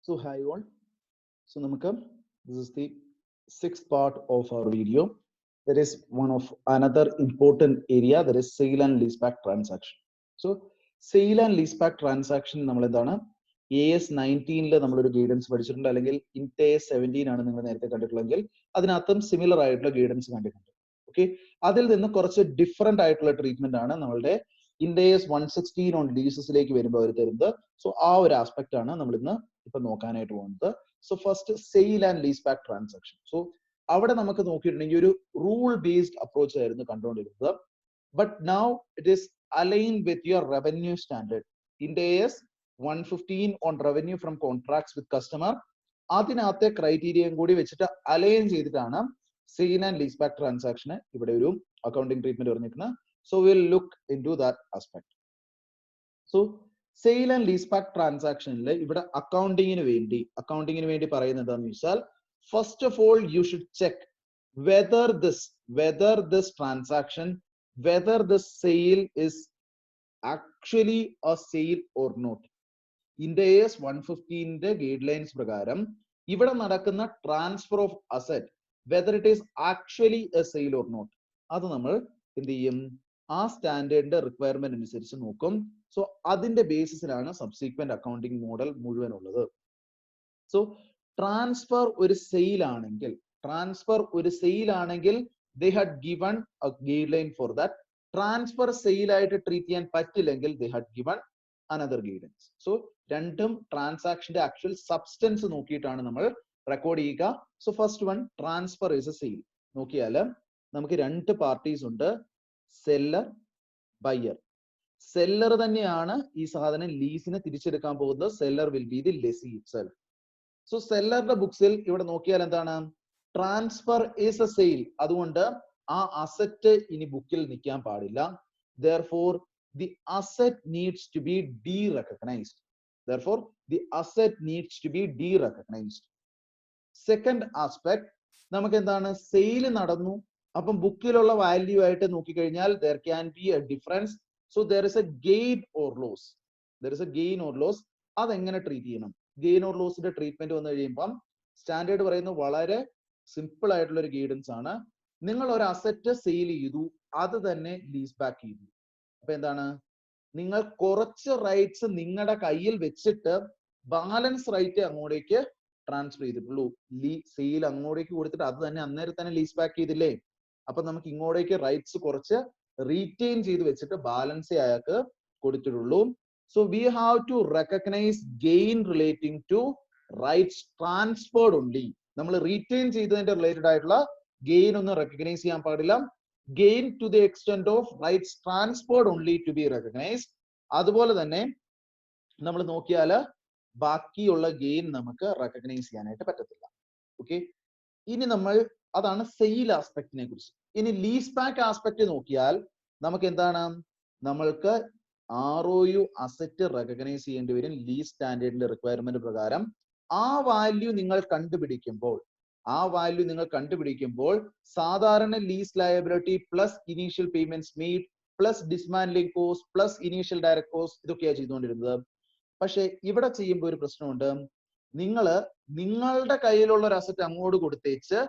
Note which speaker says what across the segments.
Speaker 1: So hi all. So Namakam, this is the sixth part of our video. There is one of another important area, that is sale and leaseback transaction. So sale and leaseback transaction നമ്മൾ എന്താണ് AS19 നമ്മളൊരു guidance പഠിച്ചിട്ടുണ്ട്, അല്ലെങ്കിൽ ഇൻറ്റ് AS17 ആണ് നിങ്ങൾ നേരത്തെ കണ്ടിട്ടുള്ളെങ്കിൽ അതിനകത്തും similar ആയിട്ടുള്ള ഗൈഡൻസ് കണ്ടിട്ടുണ്ട്. ഓക്കെ, അതിൽ നിന്ന് കുറച്ച് ഡിഫറെന്റ് ആയിട്ടുള്ള ട്രീറ്റ്മെന്റ് ആണ് നമ്മളുടെ ഇൻറ്റ് AS116 ഓൺ ലീസസിലേക്ക് വരുമ്പോൾ അവർ തരുന്നത്. സോ ആ ഒരു ആസ്പെക്ട് ആണ് നമ്മൾ ഇന്ന് ഇപ്പൊ നോക്കാനായിട്ട് പോകുന്നത്. So first sale and lease back transaction. So അവിടെ നമുക്ക് നോക്കിയിട്ടുണ്ടെങ്കിൽ ഒരു റൂൾ ബേസ്ഡ് അപ്രോച്ച് ആയിരുന്നു കണ്ടുകൊണ്ടിരുന്നത്. But now it is align with your revenue standard. Ind AS115 on revenue from contracts with customer, അതിനകത്തെ ക്രൈറ്റീരിയയും കൂടി വെച്ചിട്ട് അലൈൻ ചെയ്തിട്ടാണ് സെയിൽ ആൻഡ് ലീസ് ബാക്ക് ട്രാൻസാക്ഷന് ഇവിടെ ഒരു അക്കൗണ്ടിങ് ട്രീറ്റ്മെന്റ് പറഞ്ഞിരിക്കുന്നത്. So will look into that aspect. So sale and lease back ട്രാൻസാക്ഷനിൽ ഇവിടെ അക്കൗണ്ടിങ്ങിന് വേണ്ടി പറയുന്നത് എന്താണെന്ന് വെച്ചാൽ, first of all you should check whether this transaction, whether this sale is actually a sale or not. Ind AS115 guidelines പ്രകാരം ഇവിടെ നടക്കുന്ന transfer of asset, whether it is actually a sale or not, അത് നമ്മൾ എന്ത് ചെയ്യും, ആ സ്റ്റാൻഡേർഡിന്റെ requirement അനുസരിച്ച് നോക്കും. സോ അതിന്റെ ബേസിസിലാണ് സബ്സീക്വന്റ് അക്കൗണ്ടിങ് മോഡൽ മുഴുവൻ ഉള്ളത്. സോ ട്രാൻസ്ഫർ ഒരു സെയിൽ ആണെങ്കിൽ they had given a guideline for that. Transfer sale ആയിട്ട് ട്രീറ്റ് ചെയ്യാൻ പറ്റില്ലെങ്കിൽ they had given another guidance. So രണ്ടും ട്രാൻസാക്ഷന്റെ ആക്ച്വൽ സബ്സ്റ്റൻസ് നോക്കിയിട്ടാണ് നമ്മൾ റെക്കോർഡ് ചെയ്യുക. So first one, transfer is A sale. നോക്കിയാൽ നമുക്ക് രണ്ട് പാർട്ടീസ് ഉണ്ട്, സെല്ലർ, ബയ്യർ. സെല്ലർ തന്നെയാണ് ഈ സാധനം ലീസിന് തിരിച്ചെടുക്കാൻ പോകുന്നത്. Seller will be the lessee itself. So സെല്ലറുടെ ബുക്സിൽ ഇവിടെ നോക്കിയാൽ എന്താണ്, ട്രാൻസ്ഫർ ഈസ് എ സെയിൽ. അതുകൊണ്ട് ആ അസറ്റ് ഇനി ബുക്കിൽ നിൽക്കാൻ പാടില്ല. therefore the asset needs to be de-recognized. Second aspect, നമുക്ക് എന്താണ്, സെയിൽ നടന്നു, അപ്പം ബുക്കിലുള്ള വാല്യൂ ആയിട്ട് നോക്കിക്കഴിഞ്ഞാൽ there can be a difference. So there is a gain or loss. അതെങ്ങനെ ട്രീറ്റ് ചെയ്യണം? ഗെയിൻ ഓർ ലോസിന്റെ ട്രീറ്റ്മെന്റ് വന്നു കഴിയുമ്പം സ്റ്റാൻഡേർഡ് പറയുന്നത് വളരെ സിമ്പിൾ ആയിട്ടുള്ള ഒരു ഗൈഡൻസ് ആണ്. നിങ്ങൾ ഒരു അസറ്റ് സെയിൽ ചെയ്തു, അത് തന്നെ ലീസ് ബാക്ക് ചെയ്തു. അപ്പൊ എന്താണ്, നിങ്ങൾ കുറച്ച് റൈറ്റ്സ് നിങ്ങളുടെ കയ്യിൽ വെച്ചിട്ട് ബാലൻസ് റൈറ്റ് അങ്ങോട്ടേക്ക് ട്രാൻസ്ഫർ ചെയ്തിട്ടുള്ളൂ. സെയിൽ അങ്ങോട്ടേക്ക് കൊടുത്തിട്ട് അത് തന്നെ അന്നേരം തന്നെ ലീസ് ബാക്ക് ചെയ്തില്ലേ. അപ്പൊ നമുക്ക് ഇങ്ങോട്ടേക്ക് റൈറ്റ്സ് കുറച്ച് റീറ്റെയിൻ ചെയ്ത് വെച്ചിട്ട് ബാലൻസേ അയാൾക്ക് കൊടുത്തിട്ടുള്ളൂ. So we have to recognise gain relating to rights transferred only. നമ്മൾ റീറ്റെയിൻ ചെയ്തതിന്റെ റിലേറ്റഡ് ആയിട്ടുള്ള ഗെയിൻ ഒന്നും റെക്കഗ്നൈസ് ചെയ്യാൻ പാടില്ല. Gain to the extent of rights transferred only to be recognised. അതുപോലെ തന്നെ നമ്മൾ നോക്കിയാൽ ബാക്കിയുള്ള ഗെയിൻ നമുക്ക് റെക്കഗ്നൈസ് ചെയ്യാനായിട്ട് പറ്റത്തില്ല. ഓക്കെ, ഇനി നമ്മൾ അതാണ് സെയിൽ ആസ്പെക്റ്റിനെ കുറിച്ച്. ഇനി ലീസ് ബാക്ക് ആസ്പെക്ട് നോക്കിയാൽ നമുക്ക് എന്താണ്, നമ്മൾക്ക് ROU അസറ്റ് റെക്കഗ്നൈസ് ചെയ്യേണ്ടി വരും ലീസ് സ്റ്റാൻഡേർഡിന്റെ റിക്വയർമെന്റ് പ്രകാരം. ആ വാല്യൂ നിങ്ങൾ കണ്ടുപിടിക്കുമ്പോൾ സാധാരണ lease liability plus initial payments made plus dismantling cost plus initial direct cost ഇതൊക്കെയാണ് ചെയ്തുകൊണ്ടിരുന്നത്. പക്ഷെ ഇവിടെ ചെയ്യുമ്പോൾ ഒരു പ്രശ്നമുണ്ട്. നിങ്ങളുടെ കയ്യിലുള്ള ഒരു അസറ്റ് അങ്ങോട്ട് കൊടുത്തേച്ച്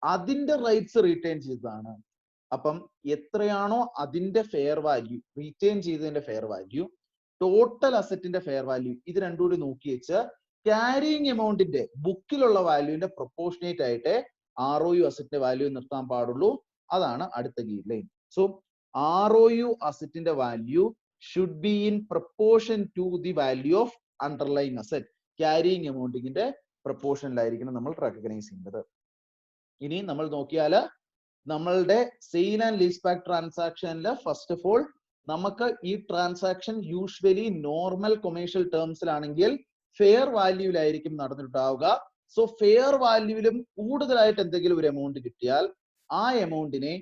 Speaker 1: അതിന്റെ റൈറ്റ്സ് റീറ്റെയിൻ ചെയ്തതാണ്. അപ്പം എത്രയാണോ അതിന്റെ ഫെയർ വാല്യൂ, റീറ്റെയിൻ ചെയ്തതിന്റെ ഫെയർ വാല്യൂ, ടോട്ടൽ അസറ്റിന്റെ ഫെയർ വാല്യൂ, ഇത് രണ്ടും കൂടി നോക്കി വെച്ച് ക്യാരിയിങ് എമൗണ്ടിന്റെ ബുക്കിലുള്ള വാല്യൂവിന്റെ പ്രൊപ്പോർഷനേറ്റ് ആയിട്ട് ROU അസറ്റിന്റെ വാല്യൂ നിർത്താൻ പാടുള്ളൂ. അതാണ് അടുത്ത ഗൈഡ് ലൈൻ. സോ ROU അസറ്റിന്റെ value should be in proportion to the value of underlying asset. Carrying എമൗണ്ടിന്റെ പ്രൊപ്പോർഷനിലായിരിക്കണം നമ്മൾ റെക്കഗ്നൈസ് ചെയ്യേണ്ടത്. ഇനി നമ്മൾ നോക്കിയാൽ നമ്മളുടെ സെയിൽ ആൻഡ് ലീസ് ബാക്ക് ട്രാൻസാക്ഷനിൽ ഫസ്റ്റ് ഓഫ് ഓൾ നമുക്ക് ഈ ട്രാൻസാക്ഷൻ യൂഷ്വലി നോർമൽ കൊമേഴ്ഷ്യൽ ടേംസിലാണെങ്കിൽ ഫെയർ വാല്യൂവിലായിരിക്കും നടന്നിട്ടുണ്ടാവുക. സോ ഫെയർ വാല്യൂവിലും കൂടുതലായിട്ട് എന്തെങ്കിലും ഒരു എമൗണ്ട് കിട്ടിയാൽ ആ എമൗണ്ടിനെ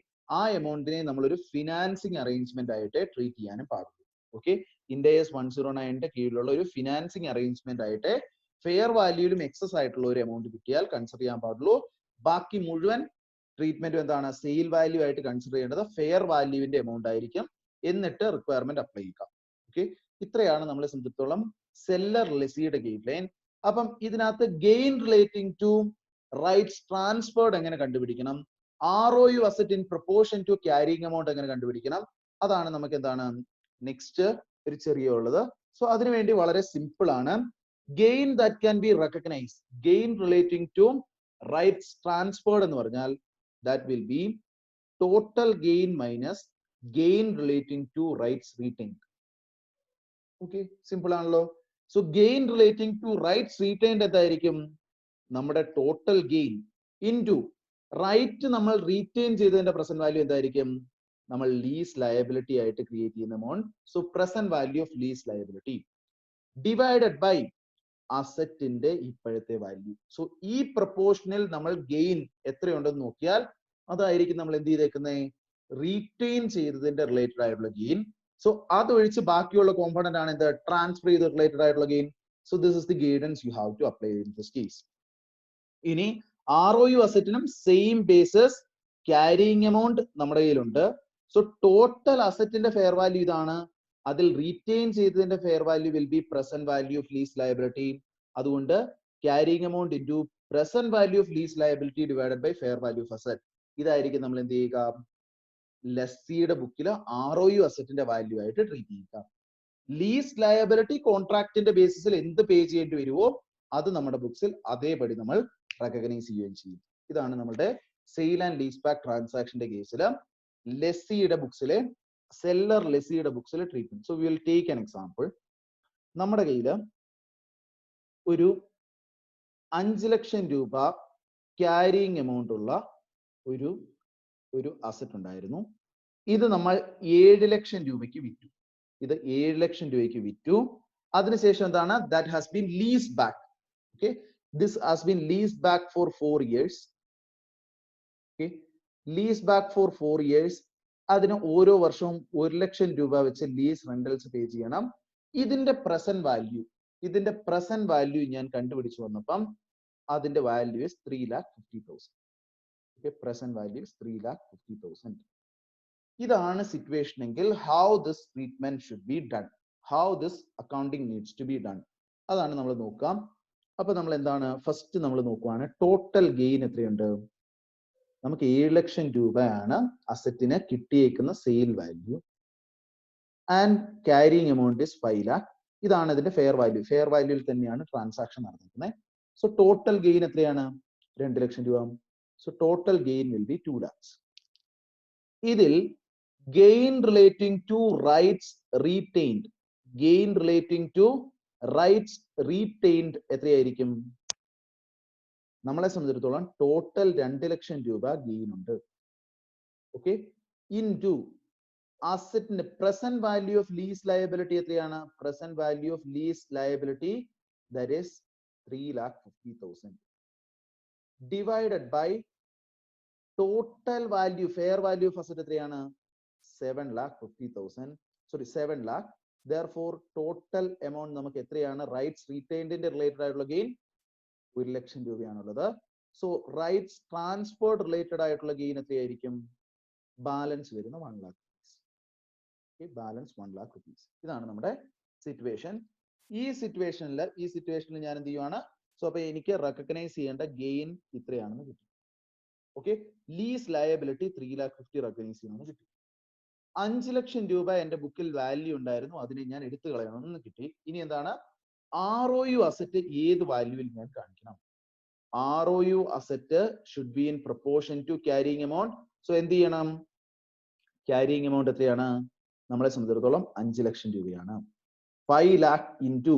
Speaker 1: നമ്മളൊരു ഫിനാൻസിങ് അറേഞ്ച്മെന്റ് ആയിട്ട് ട്രീറ്റ് ചെയ്യാനും പാടുള്ളൂ. ഓക്കെ, ഇൻറ്റ് AS109 കീഴിലുള്ള ഒരു ഫിനാൻസിങ് അറേഞ്ച്മെന്റ് ആയിട്ട് ഫെയർ വാല്യൂവിലും എക്സസ് ആയിട്ടുള്ള ഒരു എമൗണ്ട് കിട്ടിയാൽ കൺസിഡർ ചെയ്യാൻ പാടുള്ളൂ. ബാക്കി മുഴുവൻ ട്രീറ്റ്മെന്റ് എന്താണ്, സെയിൽ വാല്യൂ ആയിട്ട് കൺസിഡർ ചെയ്യേണ്ടത് ഫെയർ വാല്യൂവിന്റെ എമൗണ്ട് ആയിരിക്കും. എന്നിട്ട് റിക്വയർമെന്റ് അപ്ലൈ ചെയ്യുക. ഓക്കെ, ഇത്രയാണ് നമ്മളെ സംബന്ധിച്ചിടത്തോളം സെല്ലർ ലെസിയുടെ ഗൈഡ് ലൈൻ. അപ്പം ഇതിനകത്ത് gain relating to rights transferred എങ്ങനെ കണ്ടുപിടിക്കണം, ROU asset in proportion to carrying amount എങ്ങനെ കണ്ടുപിടിക്കണം, അതാണ് നമുക്ക് എന്താണ് നെക്സ്റ്റ് ഒരു ചെറിയ ഉള്ളത്. സോ അതിനുവേണ്ടി വളരെ സിമ്പിൾ ആണ്. Gain that can be recognise, gain relating to rights transferred എന്ന് പറഞ്ഞാൽ that will be total gain minus gain relating to rights retained. Okay, simple ആണല്ലോ. So gain relating to rights retained എന്തായിരിക്കും, നമ്മുടെ total gain into right നമ്മൾ retain ചെയ്തതിന്റെ present value എന്തായിരിക്കും, നമ്മൾ lease liability ആയിട്ട് ക്രിയേറ്റ് ചെയ്യുന്ന amount. So present value of lease liability divided by അസറ്റിന്റെ ഇപ്പോഴത്തെ വാല്യൂ. സോ ഈ പ്രൊപ്പോർഷനിൽ നമ്മൾ ഗെയിൻ എത്രയുണ്ടെന്ന് നോക്കിയാൽ അതായിരിക്കും നമ്മൾ എന്ത് ചെയ്തേക്കുന്നത്, റീറ്റെയിൻ ചെയ്തതിന്റെ റിലേറ്റഡ് ആയിട്ടുള്ള ഗെയിൻ. സോ അതൊഴിച്ച് ബാക്കിയുള്ള കോമ്പണന്റ് ആണ് എന്ത്, ട്രാൻസ്ഫർ ചെയ്ത് റിലേറ്റഡ് ആയിട്ടുള്ള gain. So this is the guidance you have to apply in this case. ഇനി ROU അസറ്റിനും സെയിം ബേസിസ് ക്യാരിയിങ് എമൗണ്ട് നമ്മുടെ കയ്യിലുണ്ട്. സോ ടോട്ടൽ അസറ്റിന്റെ ഫെയർ വാല്യൂ ഇതാണ്, അതിൽ റീറ്റെയിൻ ചെയ്തതിന്റെ fair value will be present value of lease liability. അതുകൊണ്ട് carrying amount into present value of lease liability divided by fair value of asset. ഇതായിരിക്കും നമ്മൾ എന്ത് ചെയ്യുക, ലെസ്സിയുടെ ബുക്കിൽ ROU അസറ്റിന്റെ വാല്യൂ ആയിട്ട് ട്രീറ്റ് ചെയ്യുക. ലീസ് ലയബിലിറ്റി കോൺട്രാക്ടിന്റെ ബേസിസിൽ എന്ത് പേ ചെയ്യേണ്ടി വരുമോ അത് നമ്മുടെ ബുക്സിൽ അതേപടി നമ്മൾ റെക്കഗ്നൈസ് ചെയ്യുകയും ചെയ്യും. ഇതാണ് നമ്മുടെ സെയിൽ ആൻഡ് ലീസ് ബാക്ക് ട്രാൻസാക്ഷന്റെ കേസിൽ ലെസ്സിയുടെ ബുക്സിലെ സെല്ലർ ലെസ്സിയുടെ ബുക്സിലെ treatment. So we will take an example. നമ്മുടെ കയ്യിൽ ഒരു 5 ലക്ഷം രൂപ ക്യാരിയിങ് എമൗണ്ട് ഉള്ള ഒരു അസറ്റ് ഉണ്ടായിരുന്നു. ഇത് നമ്മൾ 7 ലക്ഷം രൂപയ്ക്ക് വിറ്റു. ഇത് 7 ലക്ഷം രൂപയ്ക്ക് വിറ്റു. അതിനുശേഷം എന്താണ്, that has been lease back. Okay, this has been lease back for 4 years. Okay, lease back for 4 years. അതിന് ഓരോ വർഷവും 1 ലക്ഷം രൂപ വെച്ച് ലീസ് റെന്റൽസ് പേ ചെയ്യണം. ഇതിന്റെ പ്രസന്റ് വാല്യൂ ഞാൻ കണ്ടുപിടിച്ചു വന്നപ്പം അതിന്റെ value is 3,50,000. Okay, present value is 3,50,000. ഇതാണ് സിറ്റുവേഷൻ എങ്കിൽ how this treatment should be done, how this accounting needs to be done, അതാണ് നമ്മൾ നോക്കാം. അപ്പൊ നമ്മൾ എന്താണ് ഫസ്റ്റ് നമ്മൾ നോക്കുവാണ്, ടോട്ടൽ ഗെയിൻ എത്രയുണ്ട്, നമുക്ക് 7 ലക്ഷം രൂപയാണ് അസറ്റിന് കിട്ടിയേക്കുന്ന sale value and carrying amount is 5 lakh. ഇതാണ് ഇതിന്റെ ഫെയർ വാല്യൂ. ഫെയർ വാല്യൂവിൽ തന്നെയാണ് ട്രാൻസാക്ഷൻ നടന്നിരിക്കുന്നത്. സോ ടോട്ടൽ ഗെയിൻ എത്രയാണ്, 2 ലക്ഷം രൂപ. So total gain will be 2 lakhs. ഇതിൽ gain relating to rights retained, gain relating to rights retained എത്രയായിരിക്കും, നമ്മളെ സംബന്ധിച്ചിടത്തോളം ടോട്ടൽ 2 ലക്ഷം രൂപ ഗെയിൻ ഉണ്ട്. ഓക്കെ, ഇൻടു അസറ്റിന്റെ present value of lease liability എത്രയാണ്, present value of lease liability that is 3,50,000 divided by total value, fair value of asset എത്രയാണ്, 7,50,000. Sorry 7 lakh. Therefore total amount നമുക്ക് എത്രയാണ്, റൈറ്റ്സ് റീറ്റെയിൻഡിന്റെ റിലേറ്റഡ് ആയിട്ടുള്ള ഗെയിൻ 1 ലക്ഷം രൂപയാണുള്ളത്. So rights transferred related ആയിട്ടുള്ള gain എത്രയായിരിക്കും, balance വരുന്ന 1 lakh rupees. Balance 1 lakh rupees. ഇതാണ് നമ്മുടെ സിറ്റുവേഷൻ. ഈ സിറ്റുവേഷനിൽ ഞാൻ എന്ത് ചെയ്യുവാണ്, സോ അപ്പൊ എനിക്ക് റെക്കഗ്നൈസ് ചെയ്യേണ്ട ഗെയിൻ ഇത്രയാണെന്ന് കിട്ടി. ഓക്കെ, ലീസ് ലയബിലിറ്റി 3,50,000 റെക്കഗ്നൈസ് ചെയ്യണമെന്ന് കിട്ടി. 5 ലക്ഷം രൂപ എന്റെ ബുക്കിൽ വാല്യൂ ഉണ്ടായിരുന്നു, അതിനെ ഞാൻ എടുത്തു കളയണമെന്ന് കിട്ടി. ഇനി എന്താണ്, ROU അസറ്റ് ഏത് വാല്യൂവിൽ ഞാൻ കാണിക്കണം, ROU asset should be in proportion to carrying amount. So എന്ത് ചെയ്യണം, ക്യാരിയിങ് എമൗണ്ട് എത്രയാണ്, നമ്മളെ സംബന്ധിച്ചിടത്തോളം 5 ലക്ഷം രൂപയാണ്. 5 lakh into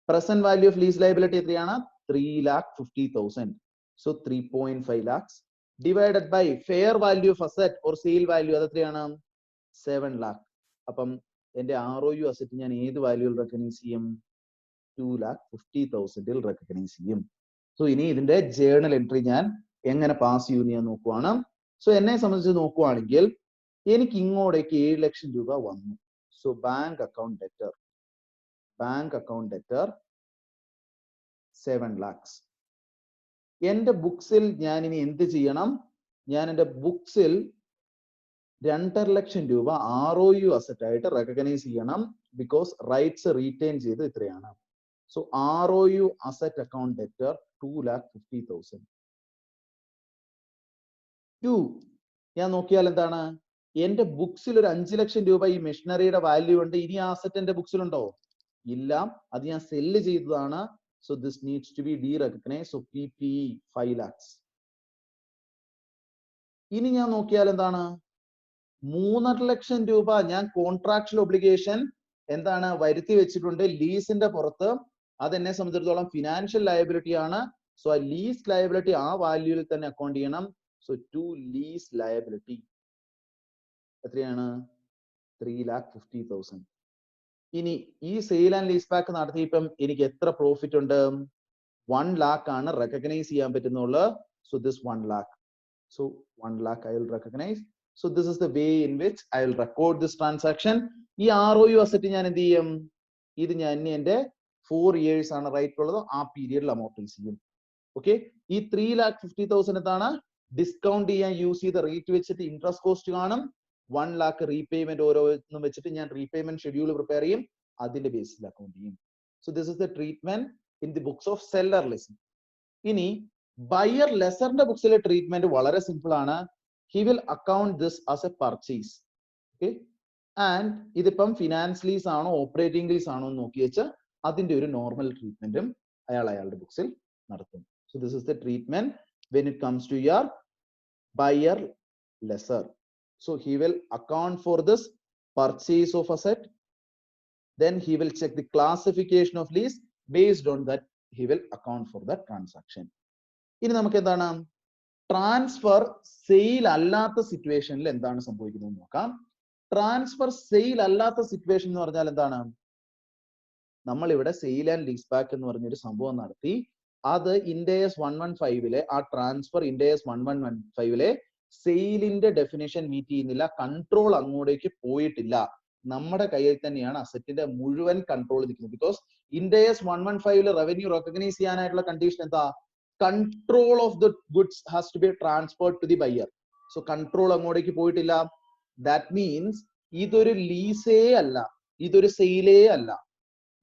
Speaker 1: present value of lease liability എത്രയാണ്, 3,50,000. So 3.5 lakhs divided by fair value of asset or sale value അത് എത്രയാണ്, 7 lakh. അപ്പം എന്റെ ROU അസറ്റ് ഞാൻ ഏത് വാല്യൂവിൽ റെക്കഗ്നൈസ് ചെയ്യും, 2,50,000 റെക്കഗ്നൈസ് ചെയ്യും. സോ ഇനി ഇതിന്റെ ജേർണൽ എൻട്രി ഞാൻ എങ്ങനെ പാസ് ചെയ്യുമെന്ന് ഞാൻ നോക്കുവാണ്. സോ എന്നെ സംബന്ധിച്ച് നോക്കുവാണെങ്കിൽ എനിക്ക് ഇങ്ങോട്ടേക്ക് 7 ലക്ഷം രൂപ വന്നു. So bank account debtor 7 lakhs. എന്റെ ബുക്സിൽ ഞാൻ ഇനി എന്ത് ചെയ്യണം, ഞാൻ എന്റെ ബുക്സിൽ 2.5 ലക്ഷം രൂപ ROU അസറ്റ് ആയിട്ട് റെക്കഗ്നൈസ് ചെയ്യണം. ബിക്കോസ് റൈറ്റ്സ് റീറ്റെയിൻ ചെയ്ത് ഇത്രയാണ്. So ROU asset account debtor 2,50,000. 2. ഞാൻ നോക്കിയാൽ എന്താണ്? എന്റെ ബുക്സിൽ ഒരു 5 ലക്ഷം രൂപ ഈ മെഷീനറിയുടെ വാല്യൂ ഉണ്ട്. ഇനി ആ അസറ്റ് എന്റെ ബുക്സിലുണ്ടോ? ഇല്ല. അത് ഞാൻ സെല്ല് ചെയ്തതാണ്. So this needs to be de-recognized. So PPE 5 lakhs. ഇനി ഞാൻ നോക്കിയാൽ എന്താണ്? 3.5 ലക്ഷം രൂപ ഞാൻ കോൺട്രാക്ച്വൽ ഒബ്ലിഗേഷൻ എന്താണ് വരുത്തി വെച്ചിട്ടുണ്ട് ലീസിന്റെ പുറത്ത്. അതെന്നെ സംബന്ധിച്ചിടത്തോളം ഫിനാൻഷ്യൽ ലയബിലിറ്റി ആണ്. സോ ആ ലീസ് ലയബിലിറ്റി ആ വാല്യൂവിൽ തന്നെ അക്കൗണ്ട് ചെയ്യണം. സോ ടു ലീസ് ലയബിലിറ്റി എത്രയാണ്? 3,50,000. ഇനി ഈ സെയിൽ ആൻഡ് ലീസ് ബാക്ക് നടത്തിയപ്പം എനിക്ക് എത്ര പ്രോഫിറ്റ് ഉണ്ട്? 1 lakh ആണ് റെക്കഗ്നൈസ് ചെയ്യാൻ പറ്റുന്നുള്ളൂ. So this 1 lakh. So 1 lakh I will recognize. So this is the way in which I will record this transaction. ഈ ROU asset ഞാൻ എന്ത് ചെയ്യും? ഇത് ഞാൻ എന്റെ 4 years ആണ് റൈറ്റ് ഉള്ളത്. ആ പീരിയഡിൽ അമോർട്ടൈസ് ചെയ്യും. ഓക്കെ. ഈ 3,50,000 എന്താണ്? ഡിസ്കൗണ്ട് ചെയ്യാൻ യൂസ് ചെയ്ത റേറ്റ് വെച്ചിട്ട് ഇൻട്രസ്റ്റ് കോസ്റ്റ് കാണും. 1 lakh റീപേയ്മെന്റ് ഓരോന്നും വെച്ചിട്ട് ഞാൻ റീപേയ്മെന്റ് ഷെഡ്യൂൾ പ്രിപ്പയർ ചെയ്യും. അതിന്റെ ബേസിൽ അക്കൗണ്ട് ചെയ്യും. So this is the treatment in the books of seller lesson. ഇനി ബയർ ലെസറിന്റെ ബുക്സിലെ ട്രീറ്റ്മെന്റ് വളരെ സിമ്പിൾ ആണ്. He will account this as A purchase. Okay. And ഇതിപ്പം ഫിനാൻസ് ലീസ് ആണോ ഓപ്പറേറ്റിംഗ് ലീസ് ആണോ എന്ന് നോക്കി വെച്ച് അതിന്റെ ഒരു നോർമൽ ട്രീറ്റ്മെന്റും അയാളുടെ ബുക്സിൽ നടത്തും. So this is the treatment when it comes to your buyer lessor. So he will account for this purchase of asset. Then he will check the classification of lease. Based on that, he will account for that transaction. ഇനി നമുക്ക് എന്താണ് transfer sale അല്ലാത്ത സിറ്റുവേഷനിൽ എന്താണ് സംഭവിക്കുന്നത് നോക്കാം. Transfer sale അല്ലാത്ത situation എന്ന് പറഞ്ഞാൽ എന്താണ്? നമ്മൾ ഇവിടെ സെയിൽ ആൻഡ് ലീസ് ബാക്ക് എന്ന് പറഞ്ഞൊരു സംഭവം നടത്തി. അത് ഇൻഡേസ് 115 ആ ട്രാൻസ്ഫർ ഇൻഡേസ് 115 സെയിലിന്റെ ഡെഫിനേഷൻ മീറ്റ് ചെയ്യുന്നില്ല. കൺട്രോൾ അങ്ങോട്ടേക്ക് പോയിട്ടില്ല. നമ്മുടെ കയ്യിൽ തന്നെയാണ് അസറ്റിന്റെ മുഴുവൻ കൺട്രോൾ നിൽക്കുന്നത്. ബിക്കോസ് ഇൻഡേസ് 115 റവന്യൂ റെക്കഗ്നൈസ് ചെയ്യാനായിട്ടുള്ള കണ്ടീഷൻ എന്താ? control of the goods has to be transferred to the buyer. So control അങ്ങോട്ടേക്ക് പോയിട്ടില്ല. That means ഇതൊരു ലീസേ അല്ല, ഇതൊരു സെയിലേ അല്ല.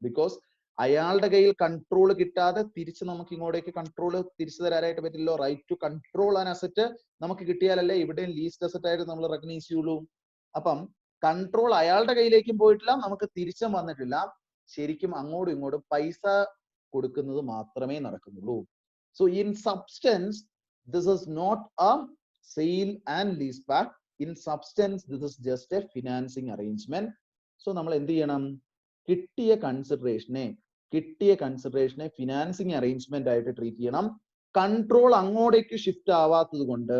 Speaker 1: ബിക്കോസ് അയാളുടെ കയ്യിൽ കൺട്രോൾ കിട്ടാതെ തിരിച്ച് നമുക്ക് ഇങ്ങോട്ടേക്ക് കൺട്രോൾ തിരിച്ചു തരാനായിട്ട് പറ്റില്ലോ. Right to control an asset നമുക്ക് കിട്ടിയാലല്ലേ ഇവിടെയും ലീസ്ഡ് അസറ്റ് ആയിട്ട് നമ്മൾ റെക്കഗ്നൈസ് ചെയ്യുള്ളൂ. അപ്പം കൺട്രോൾ അയാളുടെ കയ്യിലേക്കും പോയിട്ടില്ല, നമുക്ക് തിരിച്ചും വന്നിട്ടില്ല. ശരിക്കും അങ്ങോട്ടും ഇങ്ങോട്ടും പൈസ കൊടുക്കുന്നത് മാത്രമേ നടക്കുന്നുള്ളൂ. So in substance, this is not a sale and lease back. In substance, this is just a financing arrangement. So നമ്മൾ എന്ത് ചെയ്യണം? കിട്ടിയ കൺസിഡറേഷനെ ഫിനാൻസിങ് അറേഞ്ച്മെന്റ് ആയിട്ട് ട്രീറ്റ് ചെയ്യണം. കൺട്രോൾ അങ്ങോട്ടേക്ക് ഷിഫ്റ്റ് ആവാത്തത് കൊണ്ട്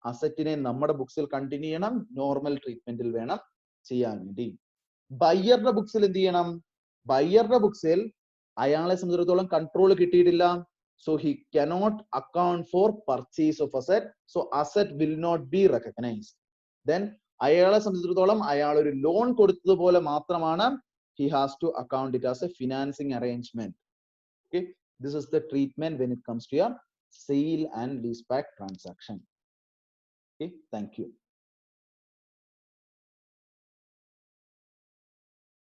Speaker 1: അസറ്റിനെ നമ്മുടെ ബുക്സിൽ കണ്ടിന്യൂ ചെയ്യണം. നോർമൽ ട്രീറ്റ്മെന്റിൽ വേണം ചെയ്യാൻ വേണ്ടി. ബയ്യറുടെ ബുക്സിൽ എന്ത് ചെയ്യണം? ബയ്യറുടെ ബുക്സിൽ അയാളെ സംബന്ധിച്ചിടത്തോളം കൺട്രോൾ കിട്ടിയിട്ടില്ല. So he cannot account for purchase of asset. So asset will not be recognized. Then അയാളെ സംബന്ധിച്ചിടത്തോളം അയാൾ ഒരു ലോൺ കൊടുത്തതുപോലെ മാത്രമാണ് he has to account it as a financing arrangement. Okay, this is the treatment when it comes to your sale and leaseback transaction. Okay, thank you.